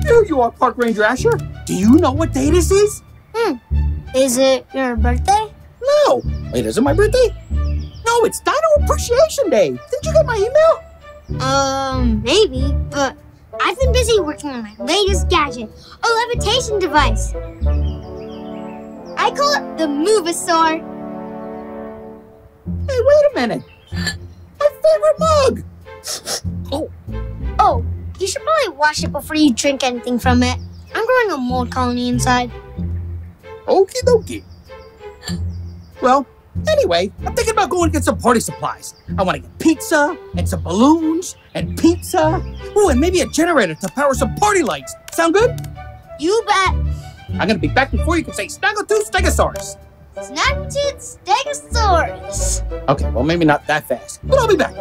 Here you are, Park Ranger Asher. Do you know what day this is? Is it your birthday? No. Wait, is it my birthday? No, it's Dino Appreciation Day. Didn't you get my email? Maybe, but I've been busy working on my latest gadget, a levitation device. I call it the Movasaur. Hey, wait a minute. My favorite mug. Oh, you should probably wash it before you drink anything from it. I'm growing a mold colony inside. Okie dokie. Well, anyway, I'm thinking about going to get some party supplies. I want to get pizza and some balloons and pizza. Ooh, and maybe a generator to power some party lights. Sound good? You bet. I'm going to be back before you can say Snaggletooth Stegosaurus. Snaggletooth Stegosaurus. Okay, well, maybe not that fast, but I'll be back.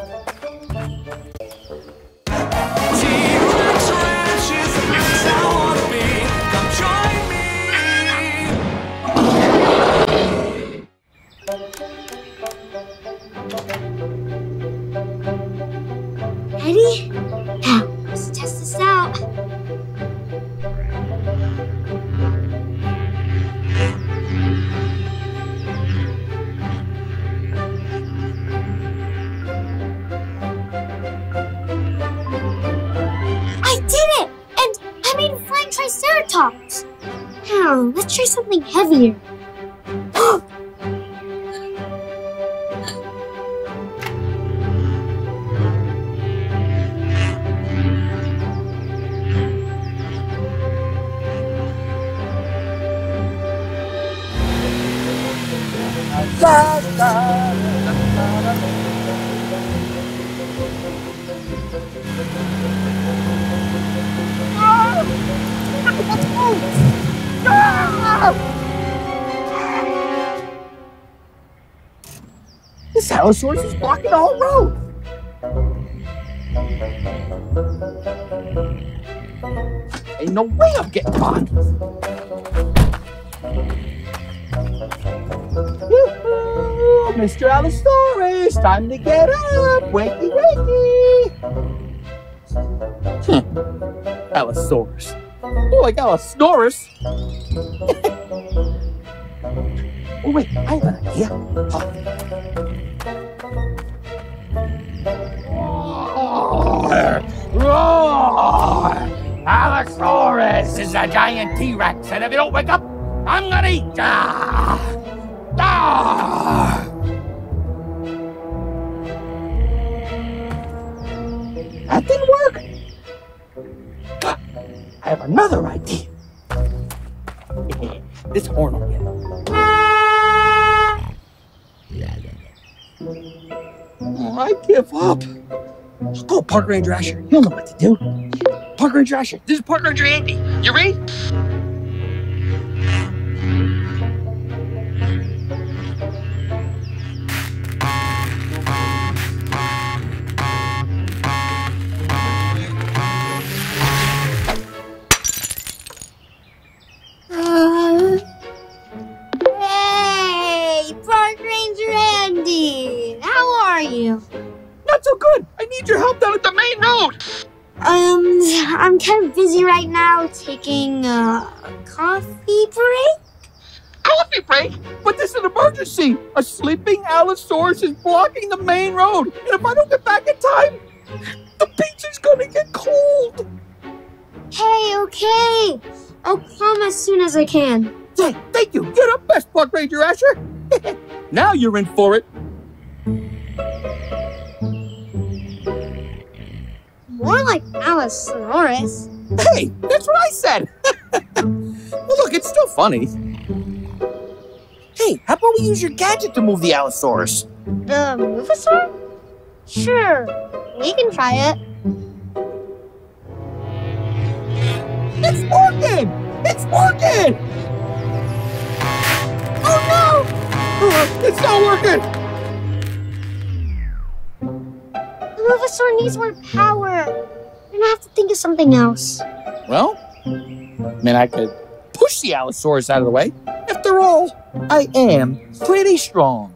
Ready? Now, let's test this out. I did it! And I made a flying triceratops. Now, let's try something heavier. This Allosaurus is blocking the whole road. Ain't no way I'm getting by. Woo-hoo, Mr. Allosaurus, time to get up. Wakey, wakey. Allosaurus. Oh, like Allo-Snore-Us. Oh, wait, I have an idea. Roar! Allosaurus is a giant T-Rex, and if you don't wake up, I'm gonna eat ya! That didn't work. I have another idea. This horn will get it. Oh, I give up. Oh, Park Ranger Asher, you'll know what to do. Park Ranger Asher, this is Park Ranger Andy. You ready? Hey, Park Ranger Andy, how are you? Not so good. I need your help down at the main road. I'm kind of busy right now taking a coffee break. Coffee break? But this is an emergency. A sleeping Allosaurus is blocking the main road. And if I don't get back in time, the beach is gonna get cold. Hey, okay. I'll come as soon as I can. Hey, thank you. You're the best, Park Ranger Asher. Now you're in for it. More like Allosaurus. Hey, that's what I said. Well, look, it's still funny. Hey, how about we use your gadget to move the Allosaurus? The Movasaur? Sure, we can try it. It's working! It's working! Oh no! It's not working! The Movasaur needs more power. We're gonna have to think of something else. Well, I mean, I could push the Allosaurus out of the way. After all, I am pretty strong.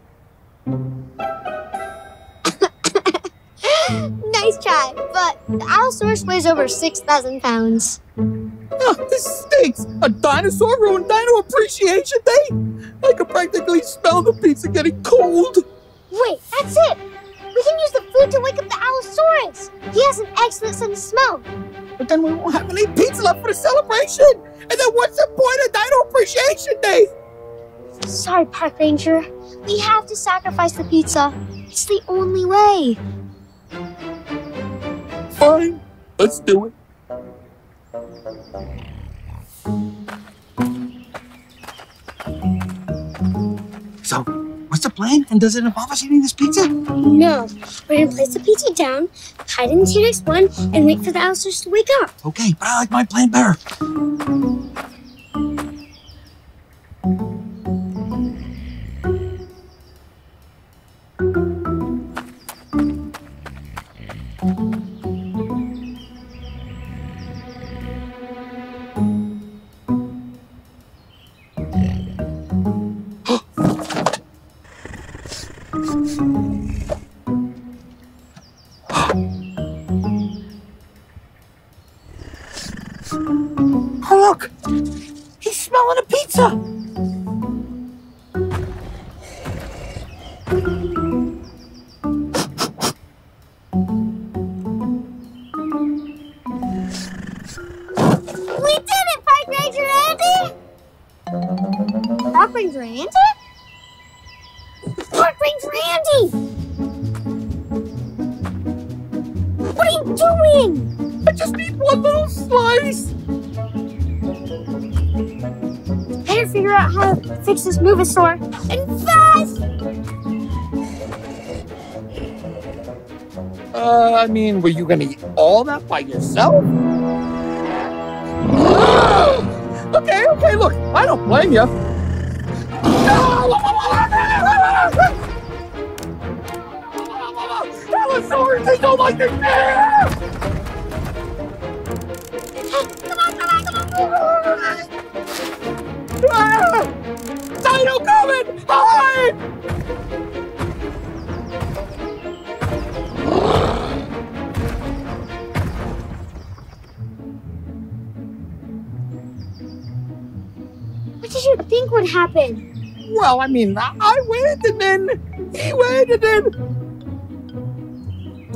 Nice try, but the Allosaurus weighs over 6,000 pounds. This stinks! A dinosaur ruined Dino Appreciation Day? I can practically smell the pizza getting cold. Wait, that's it! We can use the food to wake up the Allosaurus! He has an excellent sense of smell. But then we won't have any pizza left for the celebration! And then what's the point of Dino Appreciation Day? Sorry, Park Ranger. We have to sacrifice the pizza. It's the only way. Fine, let's do it. So, what's the plan? And does it involve us eating this pizza? No. We're going to place the pizza down, hide in the T-Rex one, and wait for the Allosaurus to wake up. Okay, but I like my plan better. Oh, look! He's smelling a pizza! We did it, Park Ranger Andy! Park Ranger Andy? Park Ranger Andy! What are you doing? I just need one little slice! Better figure out how to fix this Movasaur. And fast! I mean, were you gonna eat all that by yourself? Okay, look, I don't blame you. Allosaurus, they don't like this! Dino coming! Hide! What did you think would happen? Well, I mean, I went and then he went and then...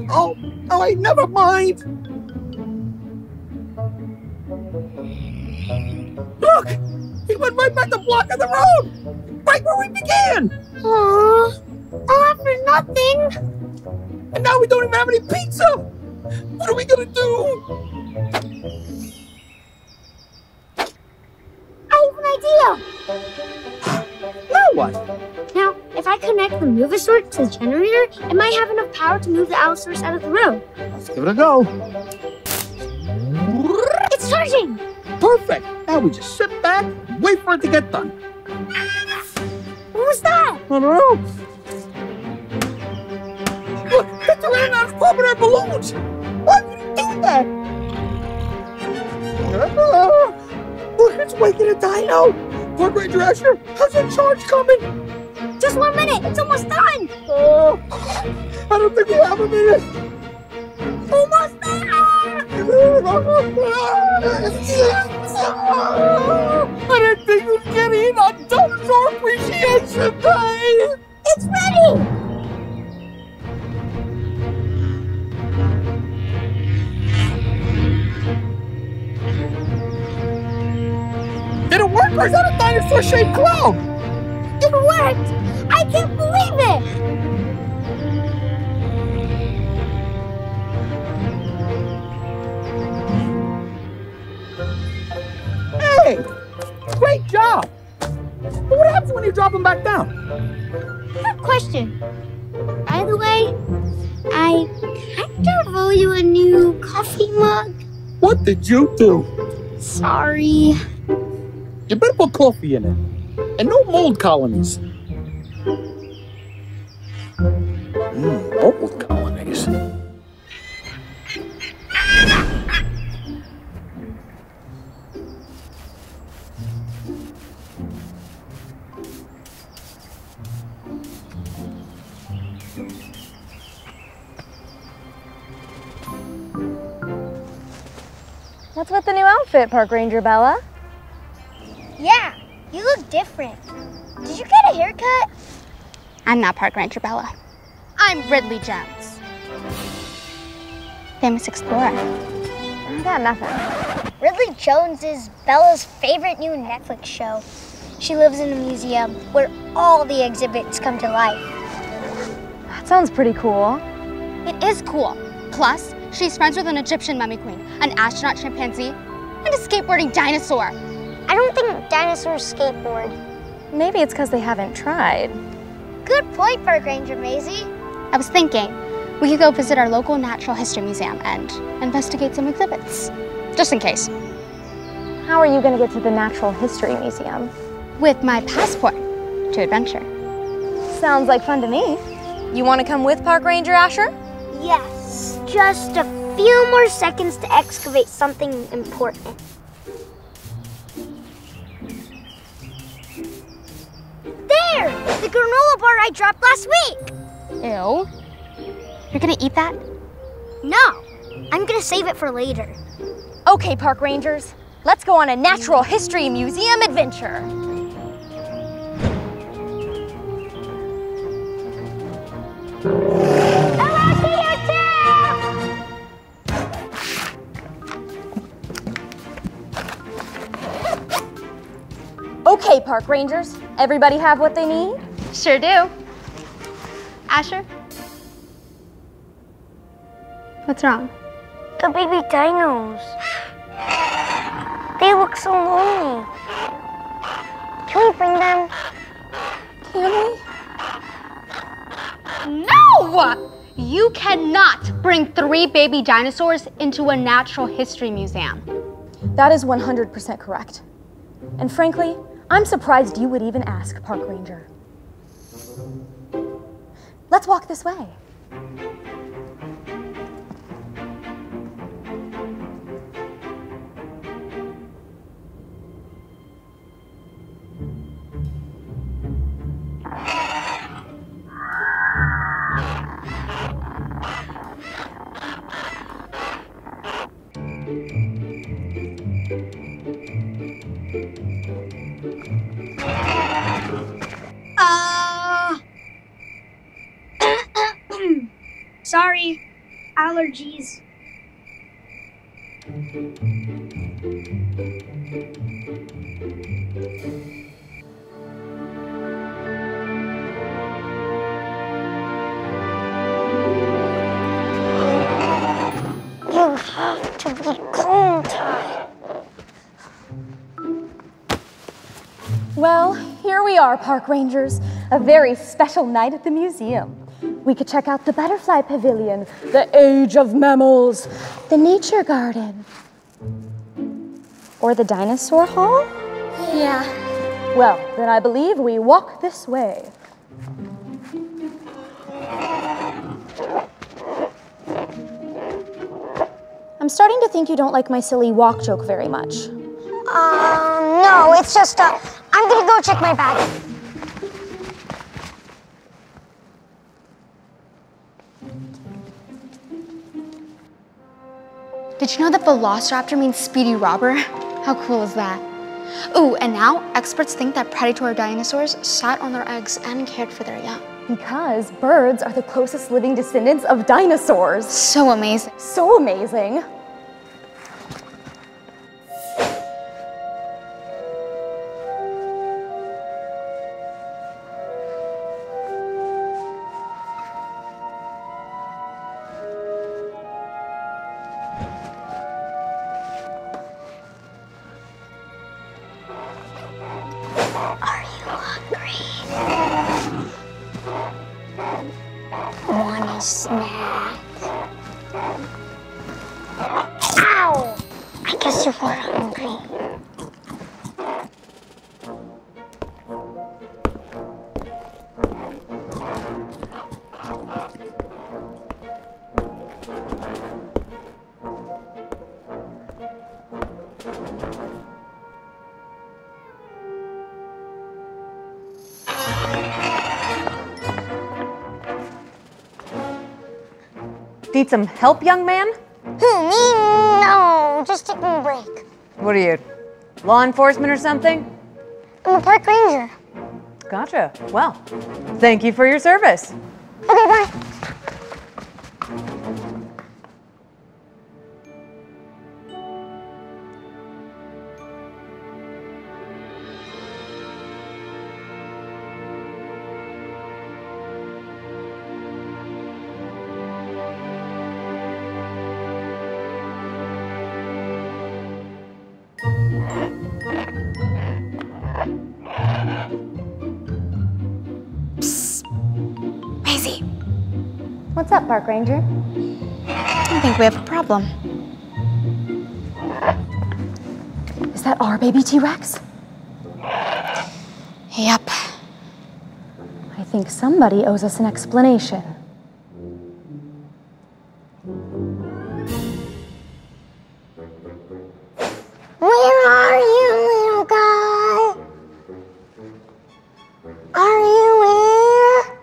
Oh, wait, never mind. Look! He went right back to blocking the road! Right where we began! Aww, all for nothing. And now we don't even have any pizza! What are we gonna do? I have an idea. Now what? Now, if I connect the Movasaur to the generator, it might have enough power to move the Allosaurus out of the road. Let's give it a go. It's charging! Perfect! Now we just sit back and wait for it to get done. What was that? I don't know. Look, it's running out of pop in our balloons! Why would it do that? Look, it's waking a dino! Park Ranger Asher, how's that charge coming? Just 1 minute, it's almost done! I don't think we have a minute! Almost there! I didn't think we'd get in on Dinosaur Appreciation Day! It's ready! Did it work or is that a dinosaur-shaped cloud? It worked! I can't believe it! Hey! Great job! But what happens when you drop them back down? Good question. By the way, I kind of owe you a new coffee mug. What did you do? Sorry. You better put coffee in it. And no mold colonies. Mold colonies. What's with the new outfit, Park Ranger Bella? Yeah, you look different. Did you get a haircut? I'm not Park Ranger Bella. I'm Ridley Jones. Famous explorer. I got nothing. Ridley Jones is Bella's favorite new Netflix show. She lives in a museum where all the exhibits come to life. That sounds pretty cool. It is cool. Plus, she's friends with an Egyptian mummy queen, an astronaut chimpanzee, and a skateboarding dinosaur. I don't think dinosaurs skateboard. Maybe it's because they haven't tried. Good point, Park Ranger Maisie. I was thinking we could go visit our local natural history museum and investigate some exhibits, just in case. How are you going to get to the Natural History Museum? With my passport to adventure. Sounds like fun to me. You want to come with Park Ranger Asher? Yes, just a few more seconds to excavate something important. There! The granola bar I dropped last week! Ew. You're gonna eat that? No, I'm gonna save it for later. Okay, Park Rangers. Let's go on a Natural History Museum adventure. Okay, Park Rangers. Everybody have what they need? Sure do. Asher? What's wrong? The baby dinos. They look so lonely. Can we bring them? Can we? No! You cannot bring 3 baby dinosaurs into a natural history museum. That is 100% correct. And frankly, I'm surprised you would even ask, Park Ranger. Let's walk this way. Sorry, allergies. You have to be calm, Ty. Well, here we are, Park Rangers. A very special night at the museum. We could check out the butterfly pavilion, the age of mammals, the nature garden, or the dinosaur hall? Yeah. Well, then I believe we walk this way. I'm starting to think you don't like my silly walk joke very much. No, it's just, I'm gonna go check my bag. Did you know that Velociraptor means speedy robber? How cool is that? Ooh, and now experts think that predatory dinosaurs sat on their eggs and cared for their young. Because birds are the closest living descendants of dinosaurs. So amazing. So amazing. Are you hungry? Want a snack? Ow! I guess you're more hungry. Need some help, young man? Who, me? No, just taking a break. What are you, law enforcement or something? I'm a park ranger. Gotcha. Well, thank you for your service. Okay, bye. Maisie, What's up, Park Ranger? I think we have a problem. Is that our baby T-Rex? Yep. I think somebody owes us an explanation. Where are you, little guy? Are you here?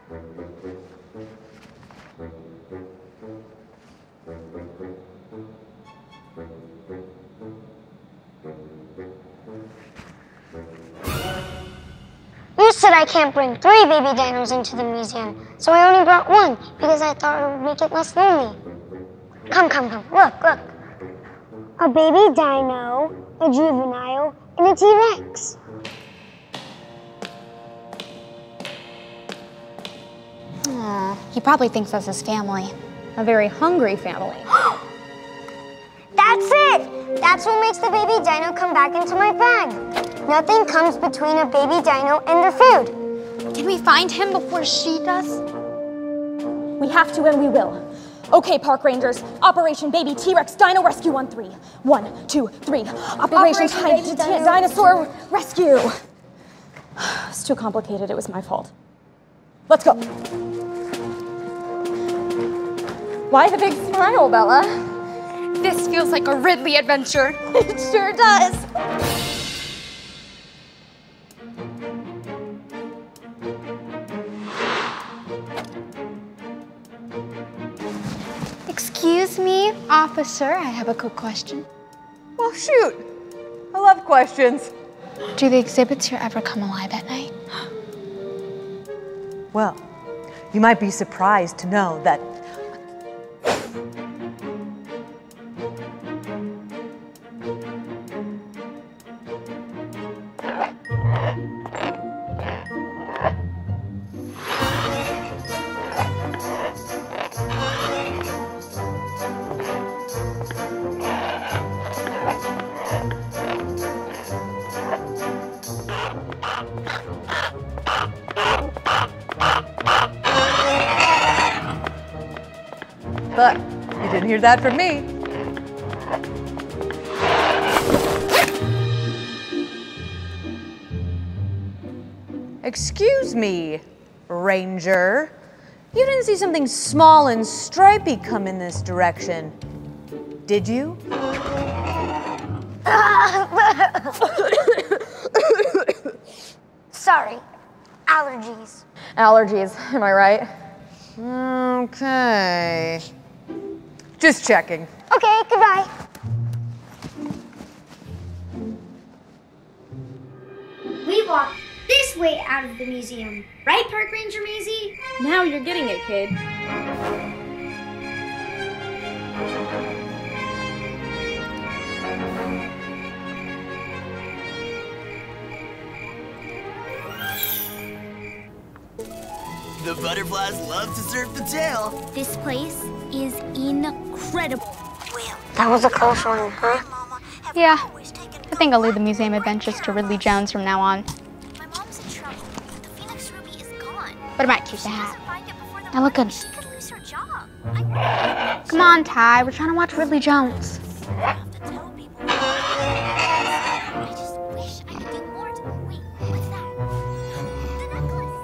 You said I can't bring 3 baby dinos into the museum, so I only brought 1 because I thought it would make it less lonely. Come. Look. A baby dino, a juvenile, and a T-Rex. Aw, he probably thinks that's his family. A very hungry family. That's it! That's what makes the baby dino come back into my bag. Nothing comes between a baby dino and their food. Can we find him before she does? We have to and we will. Okay, Park Rangers, Operation Baby T-Rex Dino Rescue on 3. 1, 2, 3. Operation Dinosaur Rescue. It's too complicated, it was my fault. Let's go. Why the big smile, Bella? This feels like a Ridley adventure. It sure does. Excuse me, officer, I have a quick question. Well, shoot. I love questions. Do the exhibits here ever come alive at night? Well, you might be surprised to know that but you didn't hear that from me. Excuse me, Ranger. You didn't see something small and stripy come in this direction, did you? Sorry, allergies. Allergies, am I right? Okay. Just checking. Okay, goodbye. We walked this way out of the museum. Right, Park Ranger Maisie? Now you're getting it, kid. The butterflies love to surf the tail. This place is incredible. That was a close one, huh? Yeah, I think I'll leave the museum adventures to Ridley Jones from now on. My mom's in trouble. The Phoenix Ruby is gone. But I might keep the hat. I look good. She could lose her job. Come on, Ty, we're trying to watch Ridley Jones. I have to tell people. I just wish I could do more to... Wait, what's that? The necklace.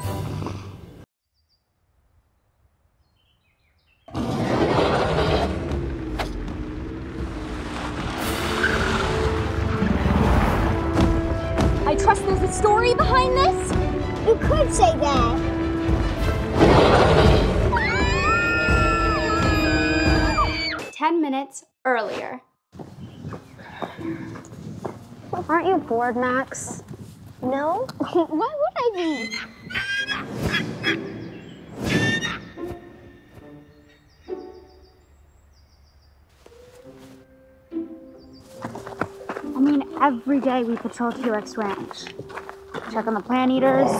I trust there's a story behind this? You could say that. 10 minutes earlier. Aren't you bored, Max? No? Why would I be? I mean, every day we patrol T-Rex Ranch. Check on the plant eaters.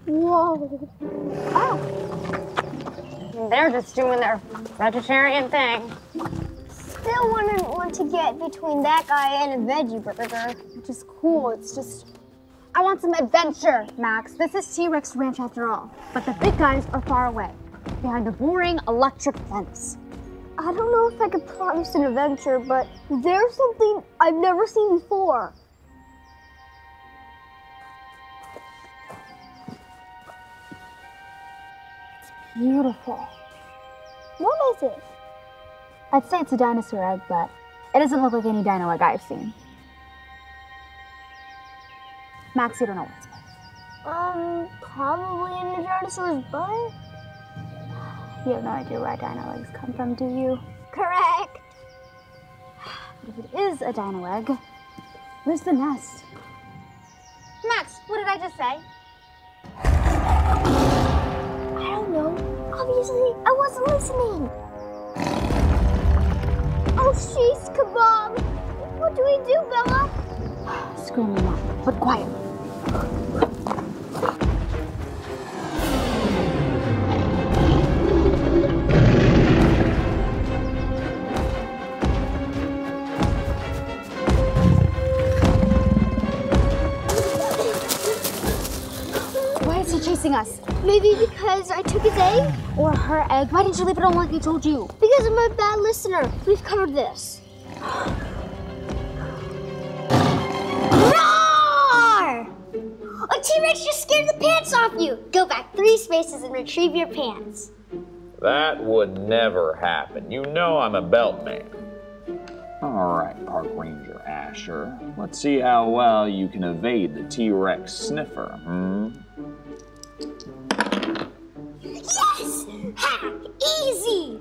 Whoa. Oh. They're just doing their vegetarian thing. Still wouldn't want to get between that guy and a veggie burger. Which is cool, it's just... I want some adventure, Max. This is T-Rex Ranch after all. But the big guys are far away, behind a boring electric fence. I don't know if I could promise an adventure, but there's something I've never seen before. Beautiful. What is it? I'd say it's a dinosaur egg, but it doesn't look like any dino egg I've seen. Max, you don't know what it's about. Probably in the dinosaur's butt. You have no idea where dino eggs come from, do you? Correct. But if it is a dino egg, where's the nest? Max, what did I just say? I don't know. Obviously, I wasn't listening. Oh, sheesh, kebab. What do we do, Bella? Screaming loud, but quiet. Why is he chasing us? Maybe because I took his egg? Or her egg? Why didn't you leave it on like I told you? Because I'm a bad listener. We've covered this. Roar! A T-Rex just scared the pants off you. Go back 3 spaces and retrieve your pants. That would never happen. You know I'm a belt man. All right, Park Ranger Asher. Let's see how well you can evade the T-Rex sniffer, Yes! Ha! Easy!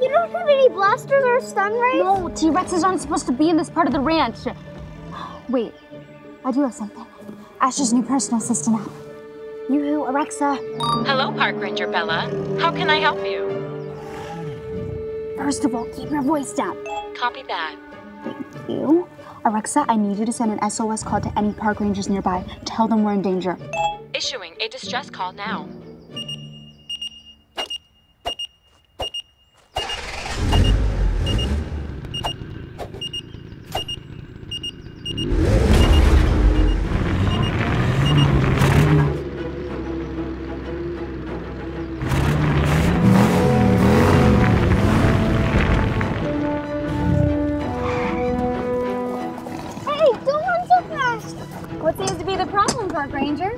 You don't have any blasters or stun rays? No, T-Rexes aren't supposed to be in this part of the ranch. Wait, I do have something. Asher's new personal assistant app. Yoo-hoo, Alexa. Hello, Park Ranger Bella. How can I help you? First of all, keep your voice down. Copy that. Thank you. Alexa, I need you to send an SOS call to any park rangers nearby. Tell them we're in danger. Issuing a distress call now. What seems to be the problem, Park Ranger?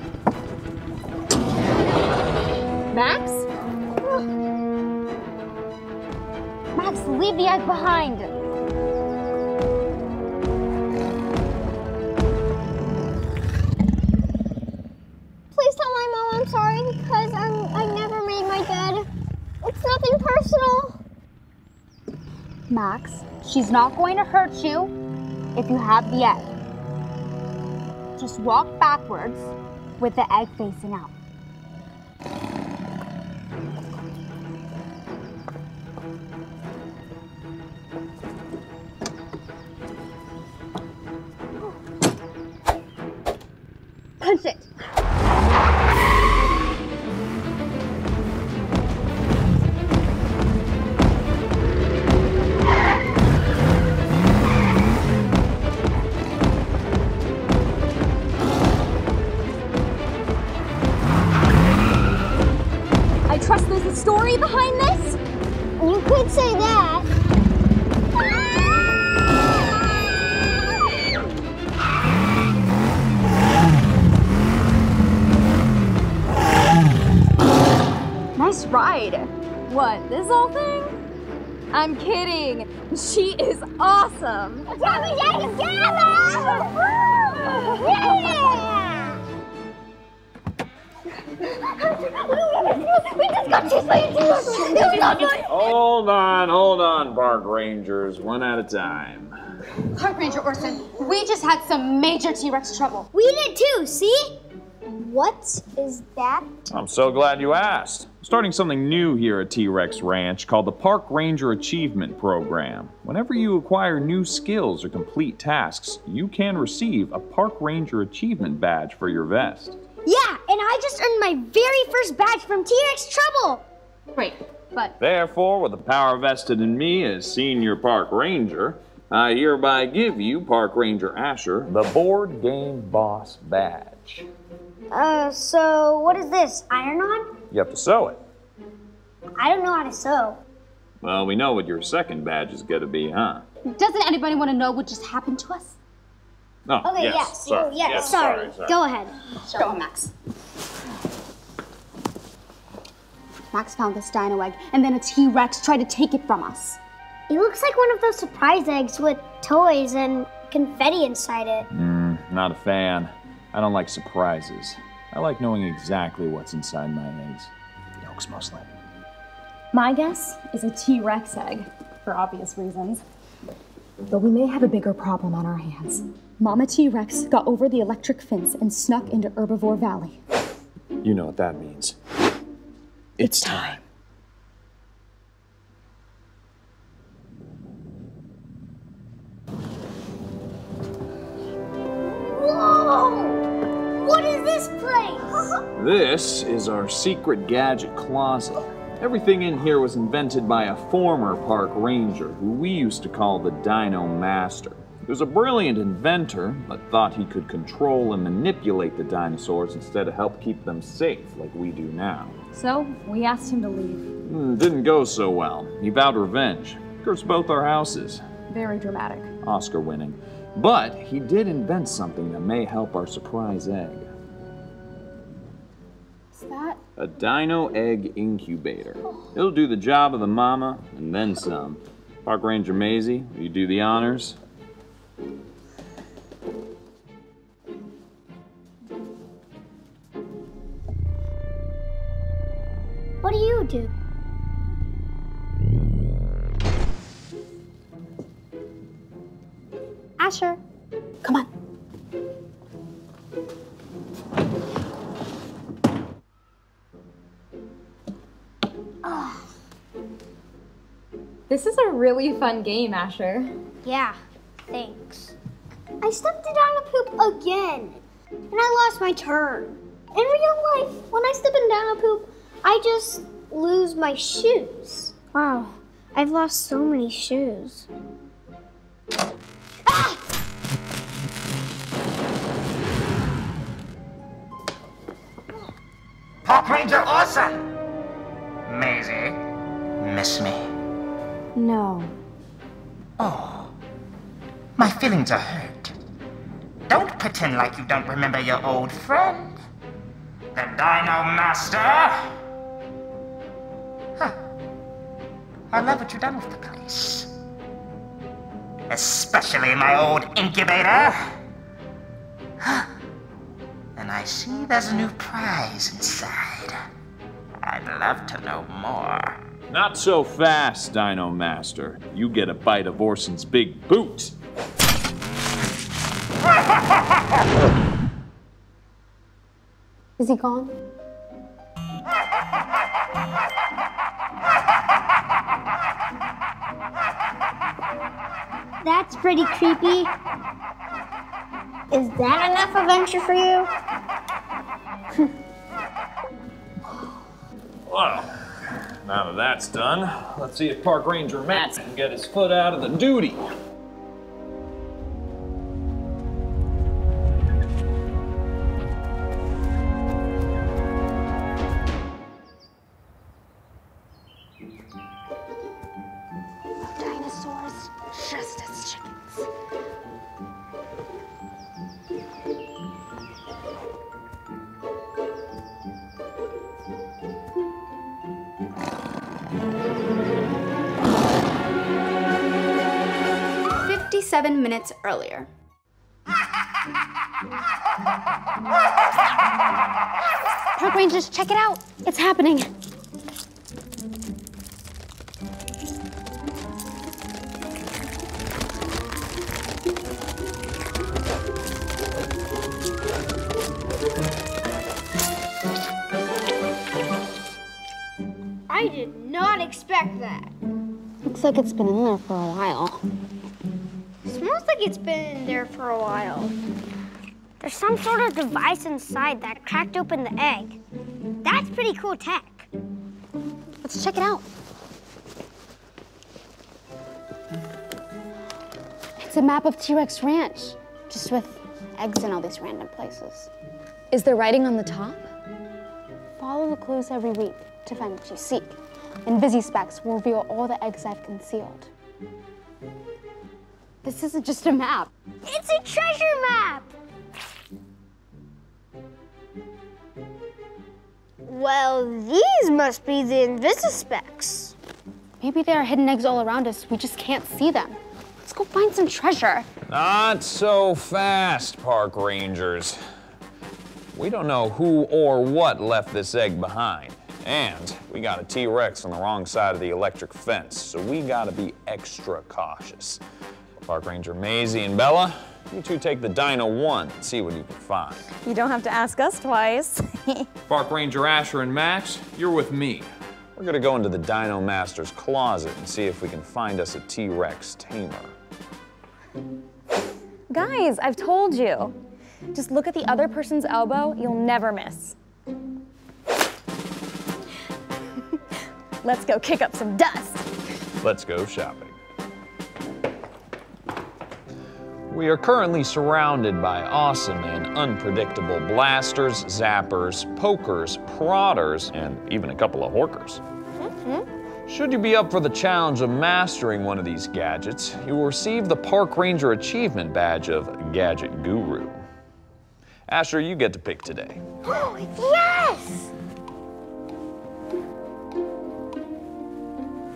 Max? Max, leave the egg behind. Please tell my mom I'm sorry because I never made my bed. It's nothing personal. Max, she's not going to hurt you if you have the egg. Just walk backwards with the egg facing out. Punch it. I trust there's a story behind this? You could say that. Nice ride. What, this whole thing? I'm kidding. She is awesome. Together! Yeah! We just got chased by a T-Rex. It was not fun. Hold on, Park Rangers. One at a time. Park Ranger Orson, we just had some major T-Rex trouble. We did too, see? What is that? I'm so glad you asked. Starting something new here at T-Rex Ranch called the Park Ranger Achievement Program. Whenever you acquire new skills or complete tasks, you can receive a Park Ranger Achievement badge for your vest. Yeah, and I just earned my very first badge from T-Rex Trouble. Great, but Therefore, with the power vested in me as Senior Park Ranger, I hereby give you, Park Ranger Asher, the Board Game Boss badge. So what is this? Iron-on? You have to sew it. I don't know how to sew. Well, we know what your second badge is going to be, huh? doesn't anybody want to know what just happened to us? No. Okay, yes. Sorry. Yes, sorry. Go ahead. Go on, Max. Max found this dino egg, and then a T-Rex tried to take it from us. It looks like one of those surprise eggs with toys and confetti inside it. Not a fan. I don't like surprises. I like knowing exactly what's inside my eggs. Yolks mostly. My guess is a T-Rex egg, for obvious reasons. But we may have a bigger problem on our hands. Mama T-Rex got over the electric fence and snuck into Herbivore Valley. You know what that means. It's time. Whoa! What is this place? This is our secret gadget closet. Everything in here was invented by a former park ranger who we used to call the Dino Master. He was a brilliant inventor, but thought he could control and manipulate the dinosaurs instead of help keep them safe like we do now. So, we asked him to leave. Didn't go so well. He vowed revenge. Cursed both our houses. Very dramatic. Oscar winning. But he did invent something that may help our surprise egg. What's that? A dino egg incubator. It'll do the job of the mama and then some. Park Ranger Maisie, will you do the honors? What do you do? Asher, Come on. This is a really fun game, Asher. yeah, thanks. I stepped in dino poop again, and I lost my turn. In real life, when I step in dino poop, I just lose my shoes. Wow, I've lost so many shoes. Ah! Park Ranger Awesome! Maisie, miss me? No. Oh, my feelings are hurt. Don't pretend like you don't remember your old friend, the Dino Master. Huh. I love what you've done with the place. Especially my old incubator. And I see there's a new prize inside. I'd love to know more. Not so fast, Dino Master. You get a bite of Orson's big boot. Is he gone? That's pretty creepy. Is that enough adventure for you? Well, now that that's done, let's see if Park Ranger Matt can get his foot out of the duty. Dinosaurs, just as chickens. Minutes earlier. Park Rangers, check it out. It's happening. I did not expect that. Looks like it's been in there for a while. Smells like it's been in there for a while. There's some sort of device inside that cracked open the egg. That's pretty cool tech. Let's check it out. It's a map of T-Rex Ranch, just with eggs in all these random places. Is there writing on the top? Follow the clues every week to find what you seek. And Busy Specs will reveal all the eggs I've concealed. This isn't just a map. It's a treasure map! Well, these must be the Invisispecs. Maybe there are hidden eggs all around us. We just can't see them. Let's go find some treasure. Not so fast, park rangers. We don't know who or what left this egg behind. And we got a T-Rex on the wrong side of the electric fence, so we gotta be extra cautious. Park Ranger Maisie and Bella, you two take the Dino 1 and see what you can find. You don't have to ask us twice. Park Ranger Asher and Max, you're with me. We're gonna go into the Dino Master's closet and see if we can find us a T-Rex tamer. Guys, I've told you. Just look at the other person's elbow, you'll never miss. Let's go kick up some dust. Let's go shopping. We are currently surrounded by awesome and unpredictable blasters, zappers, pokers, prodders, and even a couple of horkers. Should you be up for the challenge of mastering one of these gadgets, you will receive the Park Ranger Achievement Badge of Gadget Guru. Asher, you get to pick today. Yes!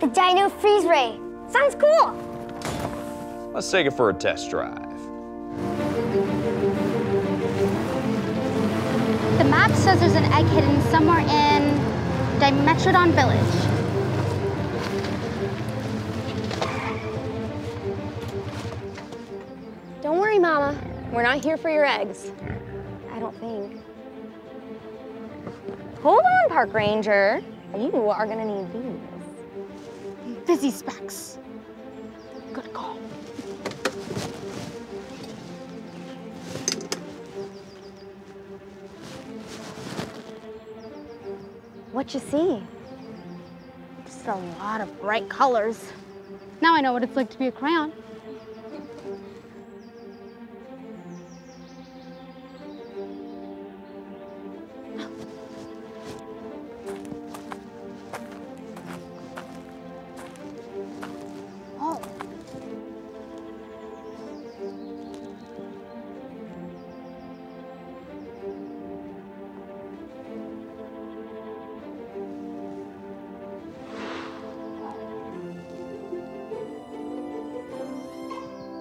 The Dino Freeze Ray. Sounds cool. Let's take it for a test drive. The map says there's an egg hidden somewhere in Dimetrodon Village. Don't worry, Mama. We're not here for your eggs. I don't think. Hold on, Park Ranger. You are gonna need these. Busy Specs. Good call. What you see? Just a lot of bright colors. Now I know what it's like to be a crayon.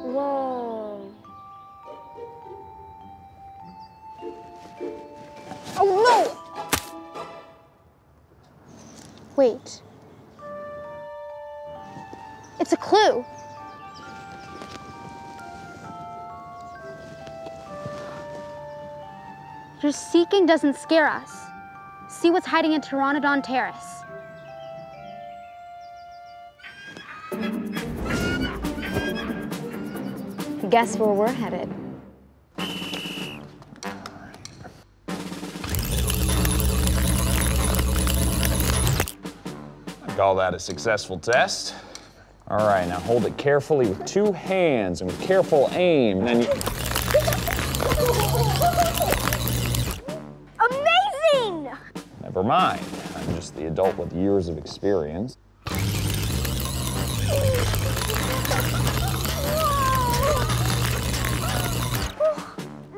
Whoa. Oh no! Wait. It's a clue. Your seeking doesn't scare us. See what's hiding in Pteranodon Terrace. Guess where we're headed. I call that a successful test. All right, now hold it carefully with 2 hands and with careful aim. And then you... Amazing! Never mind. I'm just the adult with years of experience.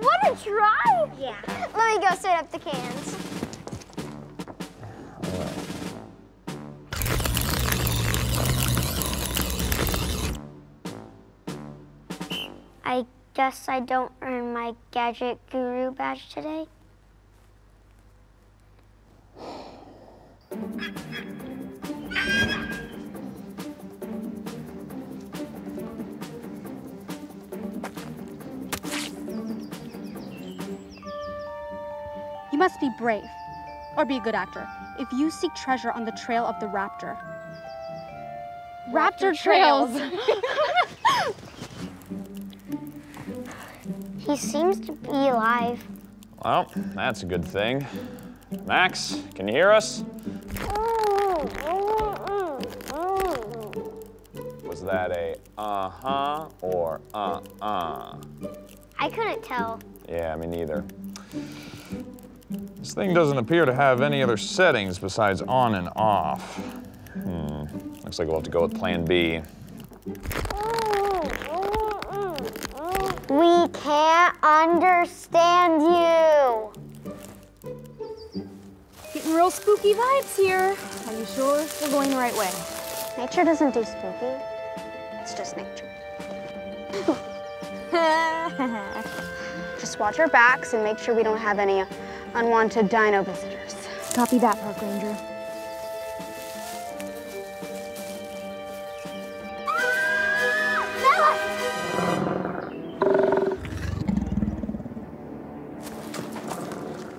What a try! Yeah. Let me go set up the cans. All right. I guess I don't earn my Gadget Guru badge today. You must be brave, or be a good actor. if you seek treasure on the trail of the raptor. Raptor trails. He seems to be alive. Well, that's a good thing. Max, can you hear us? Was that a uh-huh or uh-uh? I couldn't tell. Yeah, me neither. This thing doesn't appear to have any other settings besides on and off. Looks like we'll have to go with plan B. We can't understand you. Getting real spooky vibes here. Are you sure we're going the right way? Nature doesn't do spooky. It's just nature. Just watch our backs and make sure we don't have any unwanted dino visitors. Copy that, Park Ranger.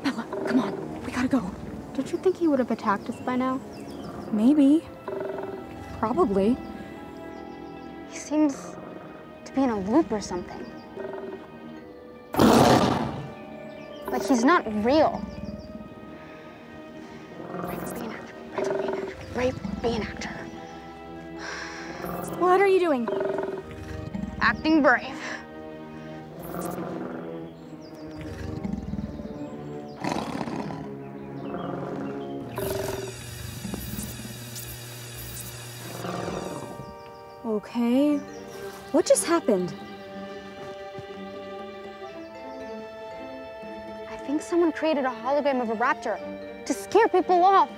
Bella, come on. We gotta go. Don't you think he would have attacked us by now? Maybe. Probably. He seems to be in a loop or something. Like he's not real. Brave being actor. What are you doing? Acting brave. Okay. What just happened? I think someone created a hologram of a raptor to scare people off.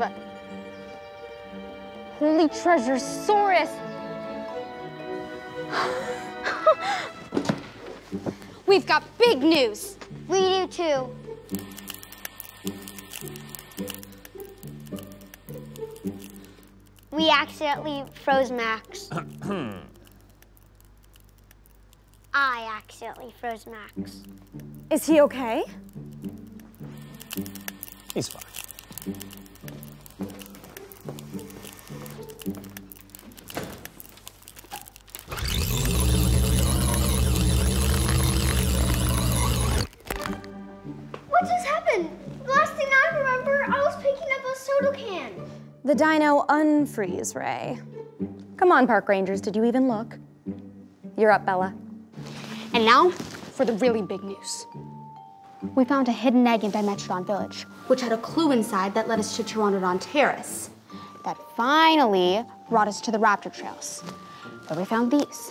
Holy Treasuresaurus! We've got big news. We do too. We accidentally froze Max. I accidentally froze Max. Is he okay? He's fine. What just happened? The last thing I remember, I was picking up a soda can. The dino unfreeze ray. Come on, Park Rangers, did you even look? You're up, Bella. And now for the really big news. We found a hidden egg in Dimetrodon Village, which had a clue inside that led us to Pteranodon Terrace. That finally brought us to the raptor trails, where we found these.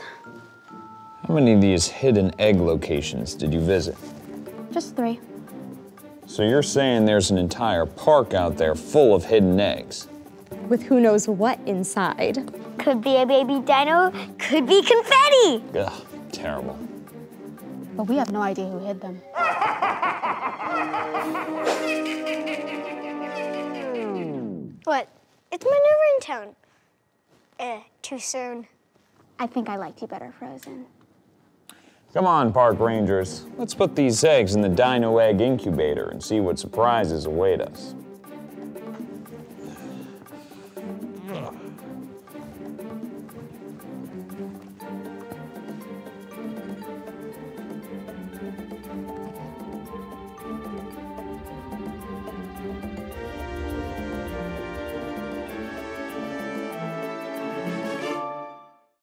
How many of these hidden egg locations did you visit? Just 3. So you're saying there's an entire park out there full of hidden eggs? With who knows what inside. Could be a baby dino, could be confetti. Ugh, terrible. But we have no idea who hid them. What? It's my new ringtone. Too soon. I think I liked you better frozen. Come on, Park Rangers. Let's put these eggs in the Dino Egg Incubator and see what surprises await us.